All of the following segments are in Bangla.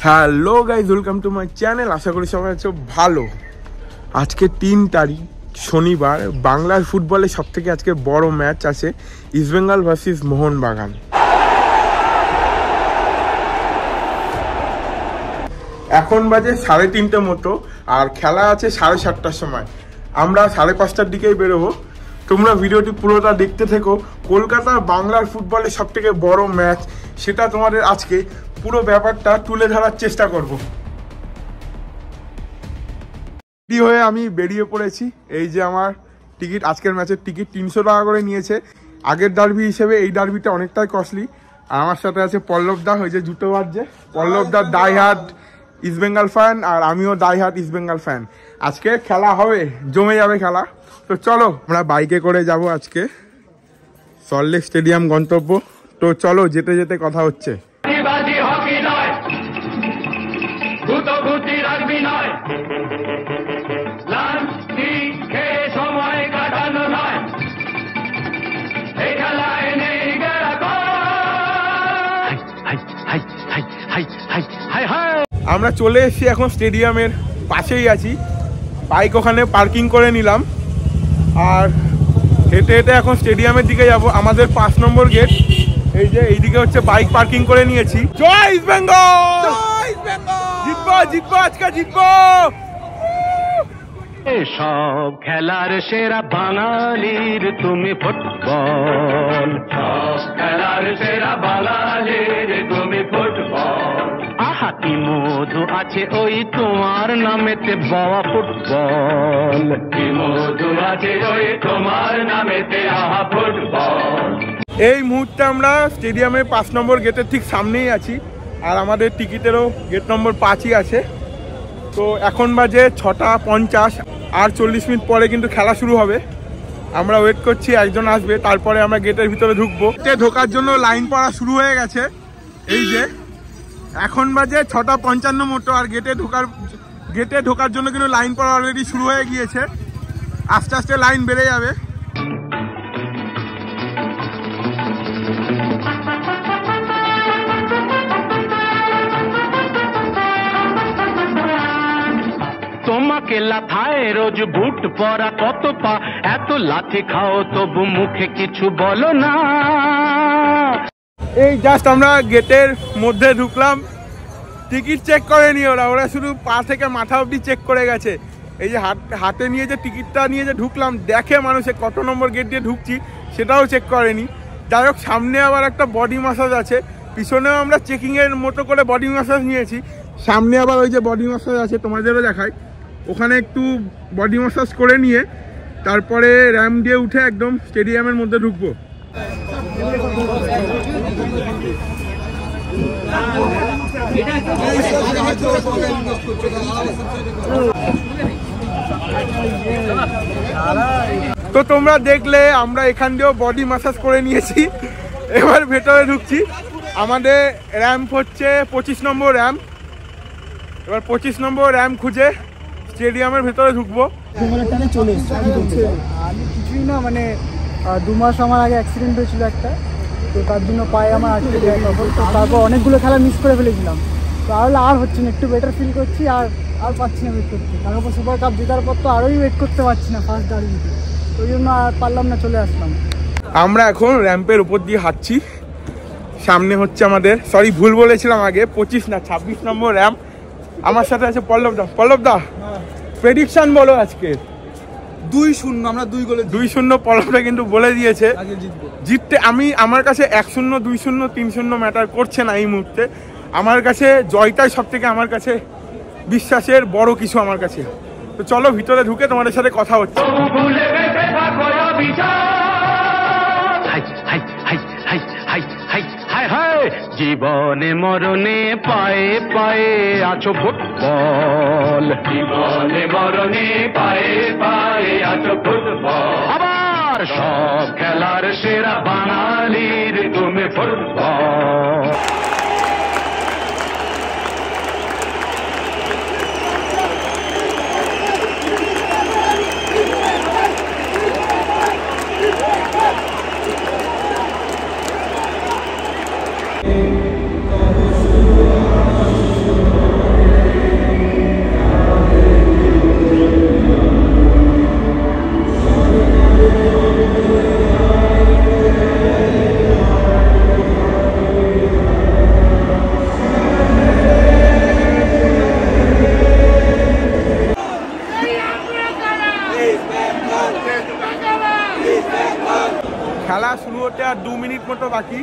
Hello guys, welcome to my channel. আশা করি সবাই আছো ভালো। আজকে 3 তারিখ শনিবার, বাংলার ফুটবলে সবথেকে আজকে বড় ম্যাচ আছে, ইস্টবেঙ্গল ভার্সেস মোহনবাগান। এখন বাজে 3:30 মতো, আর খেলা আছে 7:30টার সময়। আমরা 5:30টার দিকেই বেরোবো। তোমরা ভিডিওটি পুরোটা দেখতে থেকো। কলকাতার বাংলার ফুটবলে সবথেকে বড় ম্যাচ, সেটা তোমাদের আজকে পুরো ব্যাপারটা তুলে ধরার চেষ্টা করব। রেডি হয়ে আমি বেরিয়ে পড়েছি। এই যে আমার টিকিট, আজকের ম্যাচের টিকিট 300 টাকা করে নিয়েছে। আগের ডার্বি হিসেবে এই ডার্বিটা অনেকটাই কস্টলি। আর আমার সাথে আছে পল্লব দা, ওই যে জুতো বাজছে। পল্লব দা ডাই হার্ড ইস্টবেঙ্গল ফ্যান, আর আমিও ডাই হার্ড ইস্টবেঙ্গল ফ্যান। আজকে খেলা হবে, জমে যাবে খেলা। তো চলো, আমরা বাইকে করে যাব আজকে সল্টলেক স্টেডিয়াম গন্তব্য। তো চলো, যেতে যেতে কথা হচ্ছে। আমরা চলে এসেছি, এখন স্টেডিয়ামের পাশেই আছি। বাইক ওখানে পার্কিং করে নিলাম, আর হেঁটে হেঁটে এখন স্টেডিয়ামের দিকে যাব। আমাদের 5 নম্বর গেট। এই যে এইদিকে হচ্ছে বাইক পার্কিং করে নিয়েছি। জয় ইস্ট বেঙ্গল! জিতবো জিতবো, আজকে জিতবো। সব খেলার সেরা বাঙালির তুমি ফুটবল, সব খেলার সেরা বাঙালির তুমি ফুটবল। আহা কি মধু আছে ওই তোমার নামেতে বাবা ফুটবল, কি মধু আছে ওই তোমার নামেতে আহা ফুটবল। এই মুহূর্তে আমরা স্টেডিয়ামের 5 নম্বর গেটের ঠিক সামনেই আছি, আর আমাদের টিকিটেরও গেট নম্বর 5ই আছে। তো এখন বাজে 6:50, আর 40 মিনিট পরে কিন্তু খেলা শুরু হবে। আমরা ওয়েট করছি, একজন আসবে, তারপরে আমরা গেটের ভিতরে ঢুকবো। গেটে ঢোকার জন্য লাইন পড়া শুরু হয়ে গেছে। এই যে এখন বাজে 6:55 মতো, আর গেটে ঢোকার জন্য কিন্তু লাইন পড়া অলরেডি শুরু হয়ে গিয়েছে। আস্তে আস্তে লাইন বেড়ে যাবে। তোমাকে লাথায় রোজ বুট পরা কত পা, এত লাথি খাও তবু মুখে কিছু বলো না। এই জাস্ট আমরা গেটের মধ্যে ঢুকলাম, টিকিট চেক করেনি ওরা শুধু পা থেকে মাথা অবধি চেক করে গেছে। এই যে হাতে নিয়ে যে টিকিটটা নিয়ে যে ঢুকলাম, দেখে মানুষে কত নম্বর গেট দিয়ে ঢুকছি সেটাও চেক করেনি। যাই হোক, সামনে আবার একটা বডি ম্যাসাজ আছে, পিছনেও আমরা চেকিংয়ের মতো করে বডি ম্যাসাজ নিয়েছি। সামনে আবার ওই যে বডি ম্যাসাজ আছে, তোমাদেরও দেখায়। ওখানে একটু বডি ম্যাসাজ করে নিয়ে তারপরে র্যাম দিয়ে উঠে একদম স্টেডিয়ামের মধ্যে ঢুকবো। তো তোমরা দেখলে আমরা এখান দিয়েও বডি ম্যাসাজ করে নিয়েছি। এবার ভেতরে ঢুকছি। আমাদের র্যাম্প হচ্ছে 25 নম্বর র্যাম্প। এবার 25 নম্বর র্যাম্প খুঁজে স্টেডিয়ামের ভেতরে ঢুকবো। চলে এসছে আমি কিছুই না, মানে 2 মাস আমার আগে অ্যাক্সিডেন্ট হয়েছিল একটা, তো তার জন্য পায়ে আমার আটকে যায় তখন। তো তারপর অনেকগুলো খেলা মিস করে ফেলেছিলাম, তো আর হচ্ছে না, একটু বেটার ফিল করছি। আর পাচ্ছি না ওয়েট করতে। তারপর সুপার কাপ জেতার পর তো আরোই ওয়েট করতে পারছি না ফার্স্ট ডার্বিতে, তো ওই জন্য আর পারলাম না, চলে আসলাম। আমরা এখন র্যাম্পের উপর দিয়ে হাঁটছি। সামনে হচ্ছে আমাদের, সরি ভুল বলেছিলাম আগে, 25 না 26 নম্বর র্যাম্প। আমার সাথে আছে পল্লব দা। পল্লব দা, প্রেডিকশন বলো আজকে। 2-0, আমরা 2 গোলে 2-0। পল্লবটা কিন্তু বলে দিয়েছে জিততে। আমার কাছে 1-0, 2-0, 3-0 ম্যাটার করছে না এই মুহূর্তে। আমার কাছে জয়টাই সব থেকে আমার কাছে বিশ্বাসের বড় কিছু আমার কাছে। তো চলো ভিতরে ঢুকে তোমাদের সাথে কথা হচ্ছে। জীবনে মরণে পায়ে পায়ে আছো ফুটবল, জীবনে মরণে পায়ে পায়ে আছো ফুটবল। আবার সব খেলার সেরা বাঙালির তুমি ফুটবল। খেলা শুরু হতে আর 2 মিনিট মতো বাকি।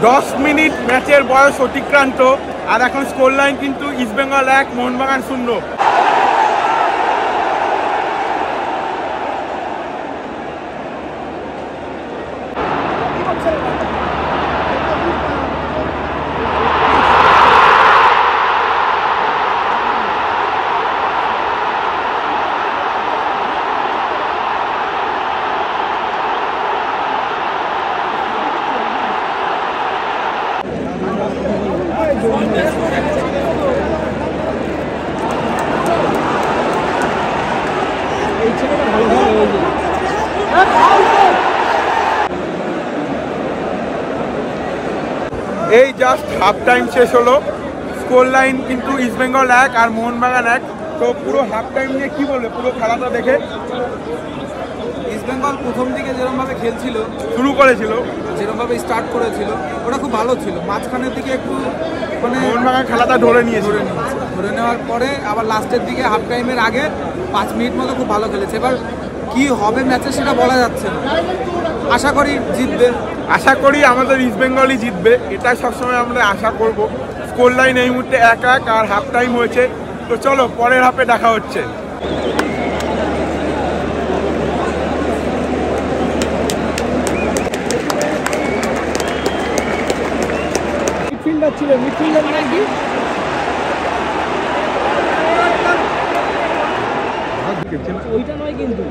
দশ মিনিট ম্যাচের বয়স অতিক্রান্ত, আর এখন স্কোর লাইন কিন্তু ইস্টবেঙ্গল 1 মোহনবাগান 0। এই জাস্ট হাফ টাইম শেষ হলো, স্কোর লাইন কিন্তু ইস্টবেঙ্গল 1 আর মোহনবাগান 1। তো পুরো হাফ টাইম নিয়ে কি বলবে পুরো খেলাটা দেখে? ইস্টবেঙ্গল প্রথম দিকে যেরকমভাবে খেলছিল, শুরু করেছিল, যেরকমভাবে স্টার্ট করেছিল, ওটা খুব ভালো ছিল। মাঝখানের দিকে একটু মানে মোহনবাগান খেলাটা ধরে নিয়েছে, ধরে নেওয়ার পরে আবার লাস্টের দিকে হাফ টাইমের আগে 5 মিনিট মতো খুব ভালো খেলেছে। এবার কি হবে ম্যাচে সেটা বলা যাচ্ছে না, আশা করি জিতবে। আশা করি আমাদের ইস্টবেঙ্গলই জিতবে, এটাই সবসময় আমরা আশা করব। স্কোর লাইন এই মুহূর্তে 1-1 আর হাফ টাইম হয়েছে। তো চলো পরের হাফে দেখা হচ্ছে। মিডফিল্ডার ছিল, মিডফিল্ডার নাকি ওইটা নয় কিন্তু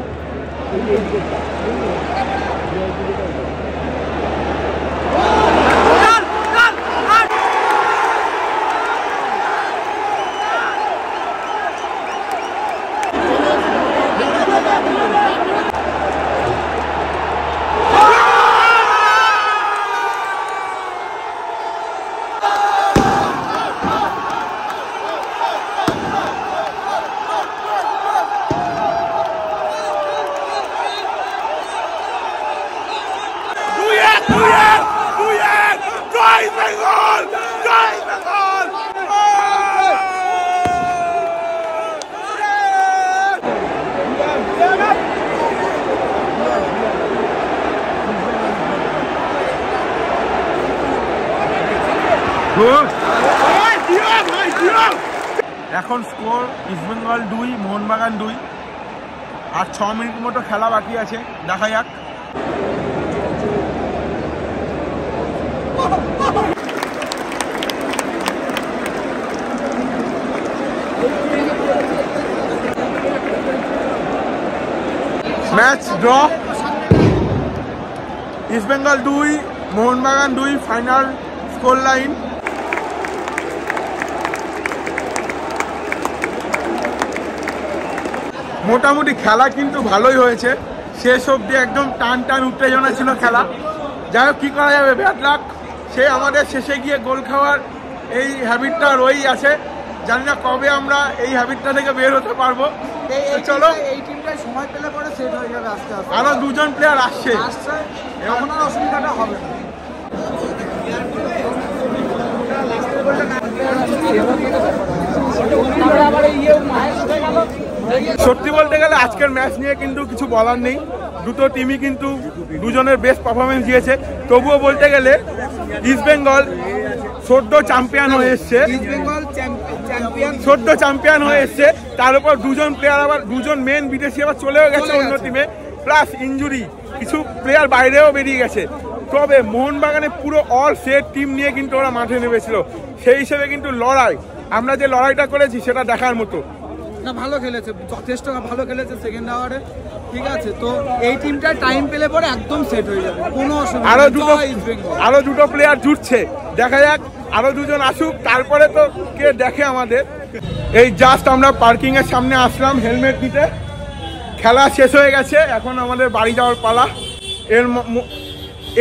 এখন স্কোর ইস্টবেঙ্গল 2 মোহনবাগান 2, আর 6 মিনিট মতো খেলা বাকি আছে, দেখা যাক। Match draw, East Bengal 2 Mohun Bagan 2 final score line. মোটামুটি খেলা কিন্তু ভালোই হয়েছে, শেষ অবধি একদম টান টান উত্তেজনা ছিল খেলা। যাই হোক, কী করা যাবে, ব্যাড লাক। সে আমাদের শেষে গিয়ে গোল খাওয়ার এই হ্যাবিটটা রয়েই আছে। জানি না কবে আমরা এই হ্যাবিটটা থেকে বের হতে পারবো। চলো, এই টিমটাই সময় পেলে পরে সেট হয়ে যাবে আস্তে আস্তে। আরো 2 জন প্লেয়ার আসছে, এখন আর অসুবিধাটা হবে না। সত্যি বলতে গেলে আজকের ম্যাচ নিয়ে কিন্তু কিছু বলার নেই, দুটো টিমই কিন্তু দুজনের বেস্ট পারফরমেন্স দিয়েছে। তবুও বলতে গেলে ইস্টবেঙ্গল সদ্য চ্যাম্পিয়ন হয়ে এসছে, সদ্য চ্যাম্পিয়ন হয়ে এসছে। তার উপর 2 জন প্লেয়ার, আবার 2 জন মেন বিদেশি আবার চলেও গেছে অন্য টিমে, প্লাস ইনজুরি, কিছু প্লেয়ার বাইরেও বেরিয়ে গেছে। তবে মোহনবাগানে পুরো অল সেট টিম নিয়ে কিন্তু ওরা মাঠে নেমেছিল। সেই হিসেবে কিন্তু লড়াই, আমরা যে লড়াইটা করেছি সেটা দেখার মতো। না ভালো খেলেছে, যথেষ্ট ভালো খেলেছে সেকেন্ড আওয়ারে, ঠিক আছে। তো এই টিমটা টাইম পেলে পরে একদম সেট হয়ে যাবে, কোনো অসুবিধা আরো নেই। দুটো জয় ইস্ট বেঙ্গল। আরো দুটো প্লেয়ার জুটছে, দেখা যাক আরো দুজন আসুক, তারপরে তো কে দেখে আমাদের। এই জাস্ট আমরা পার্কিং এর সামনে আসলাম হেলমেট নিতে। খেলা শেষ হয়ে গেছে, এখন আমাদের বাড়ি যাওয়ার পালা।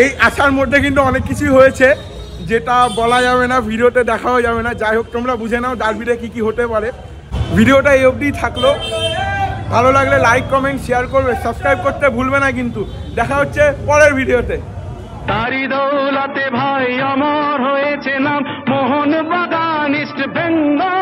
এই আসার মধ্যে কিন্তু অনেক কিছুই হয়েছে যেটা বলা যাবে না, ভিডিওতে দেখাও যাবে না। যাই হোক, তোমরা বুঝে নাও ডার্বিতে কি কি হতে পারে। ভিডিওটা এই অবধি থাকলো, ভালো লাগলে লাইক কমেন্ট শেয়ার করবে, সাবস্ক্রাইব করতে ভুলবে না কিন্তু। দেখা হচ্ছে পরের ভিডিওতে। তারি দৌলতে ভাই অমর হয়েছে নাম মোহন বাগান ইস্ট বেঙ্গল।